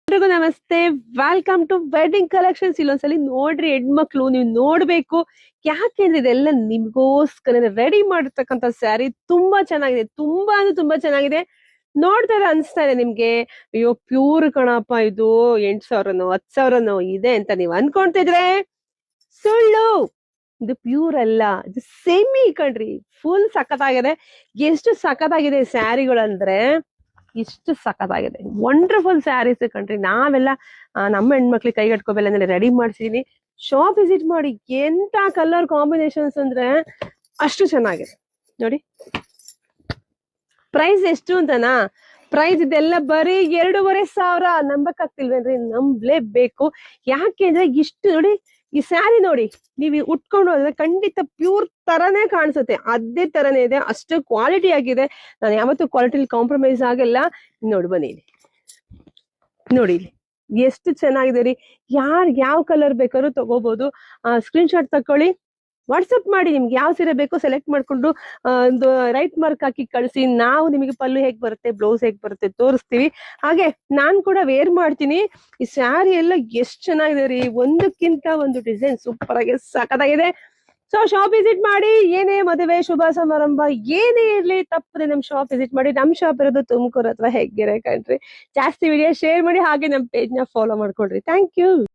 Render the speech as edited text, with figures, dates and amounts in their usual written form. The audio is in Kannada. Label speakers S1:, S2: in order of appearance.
S1: ಎಲ್ರಿಗೂ ನಮಸ್ತೆ, ವೆಲ್ಕಮ್ ಟು ವೆಡ್ಡಿಂಗ್ ಕಲೆಕ್ಷನ್ಸ್. ಇಲ್ಲೊಂದ್ಸಲಿ ನೋಡ್ರಿ ಹೆಣ್ಮಕ್ಳು, ನೀವು ನೋಡ್ಬೇಕು. ಯಾಕೆಂದ್ರೆ ಇದೆಲ್ಲ ನಿಮ್ಗೋಸ್ಕರ ರೆಡಿ ಮಾಡಿರ್ತಕ್ಕಂಥ ಸ್ಯಾರಿ ತುಂಬಾ ಚೆನ್ನಾಗಿದೆ, ತುಂಬಾ ಅಂದ್ರೆ ತುಂಬಾ ಚೆನ್ನಾಗಿದೆ. ನೋಡ್ತಾರೆ ಅನ್ಸ್ತಾ ಇದೆ ನಿಮ್ಗೆ, ಅಯ್ಯೋ ಪ್ಯೂರ್ ಕಣಪ್ಪ, ಇದು 8,000ನೋ 10,000ನೋ ಇದೆ ಅಂತ ನೀವ್ ಅನ್ಕೊಂತಿದ್ರೆ ಸುಳ್ಳು. ಇದು ಪ್ಯೂರ್ ಅಲ್ಲ, ಇದು ಸೆಮಿ ಕಣ್ರಿ. ಫುಲ್ ಸಖತ್ತಾಗಿದೆ. ಎಷ್ಟು ಸಖತ್ತಾಗಿದೆ ಸ್ಯಾರಿಗಳಂದ್ರೆ ಇಷ್ಟು ಸಖತ್ತಾಗಿದೆ. ವಂಡರ್ಫುಲ್ ಸ್ಯಾರೀಸ್ ಕಣ್ರಿ. ನಾವೆಲ್ಲ ನಮ್ಮ ಹೆಣ್ಮಕ್ಳಿಗೆ ಕೈ ಕಟ್ಕೋಬೇಕಂದ್ರೆ ರೆಡಿ ಮಾಡ್ಸಿದೀನಿ. ಶಾಪ್ ವಿಸಿಟ್ ಮಾಡಿ. ಎಂತ ಕಲರ್ ಕಾಂಬಿನೇಷನ್ಸ್ ಅಂದ್ರೆ ಅಷ್ಟು ಚೆನ್ನಾಗಿದೆ ನೋಡಿ. ಪ್ರೈಸ್ ಎಷ್ಟು ಅಂತನಾ? ಪ್ರೈಸ್ ಇದೆಲ್ಲ ಬರೀ 2,500. ನಂಬಕ್ ಆಗ್ತಿಲ್ವೇನ್ರಿ? ನಂಬ್ಲೇಬೇಕು. ಯಾಕೆಂದ್ರೆ ಇಷ್ಟು ನೋಡಿ, ಈ ಸ್ಯಾರಿ ನೋಡಿ, ನೀವು ಉಟ್ಕೊಂಡು ಹೋದ್ರೆ ಖಂಡಿತ ಪ್ಯೂರ್ ತರನೇ ಕಾಣಿಸುತ್ತೆ. ಅದೇ ತರನೇ ಇದೆ, ಅಷ್ಟು ಕ್ವಾಲಿಟಿ ಆಗಿದೆ. ನಾನು ಯಾವತ್ತೂ ಕ್ವಾಲಿಟಿಲಿ ಕಾಂಪ್ರಮೈಸ್ ಆಗಲ್ಲ. ನೋಡಿ ಬನ್ನಿ, ನೋಡಿ ಎಷ್ಟು ಚೆನ್ನಾಗಿದೆ ರೀ. ಯಾವ ಕಲರ್ ಬೇಕಾದ್ರೂ ತಗೋಬಹುದು. ಸ್ಕ್ರೀನ್ ಶಾಟ್ ತಕೊಳ್ಳಿ, ವಾಟ್ಸಪ್ ಮಾಡಿ. ನಿಮ್ಗೆ ಯಾವ ಸೀರೆ ಬೇಕೋ ಸೆಲೆಕ್ಟ್ ಮಾಡ್ಕೊಂಡು ಒಂದು ರೈಟ್ ಮಾರ್ಕ್ ಹಾಕಿ ಕಳಿಸಿ. ನಾವು ನಿಮಗೆ ಪಲ್ಲು ಹೇಗ್ ಬರುತ್ತೆ, ಬ್ಲೌಸ್ ಹೇಗ್ ಬರುತ್ತೆ ತೋರಿಸ್ತೀವಿ. ಹಾಗೆ ನಾನ್ ಕೂಡ ವೇರ್ ಮಾಡ್ತೀನಿ. ಈ ಸ್ಯಾರಿ ಎಲ್ಲ ಎಷ್ಟ್ ಚೆನ್ನಾಗಿದೆ ರೀ, ಒಂದಕ್ಕಿಂತ ಒಂದು ಡಿಸೈನ್ ಸೂಪರ್ ಆಗಿ ಸಖತ್ತಾಗಿದೆ. ಸೊ ಶಾಪ್ ವಿಸಿಟ್ ಮಾಡಿ. ಏನೇ ಮದುವೆ ಶುಭ ಸಮಾರಂಭ ಏನೇ ಇರ್ಲಿ ತಪ್ಪದೆ ನಮ್ ಶಾಪ್ ವಿಸಿಟ್ ಮಾಡಿ. ನಮ್ ಶಾಪ್ ಇರೋದು ತುಮಕೂರು ಅಥವಾ ಹೆಗ್ಗೆರೆ ಕಣ್ರಿ. ಜಾಸ್ತಿ ವಿಡಿಯೋ ಶೇರ್ ಮಾಡಿ, ಹಾಗೆ ನಮ್ ಪೇಜ್ ನ ಫಾಲೋ ಮಾಡ್ಕೊಳ್ರಿ. Thank you.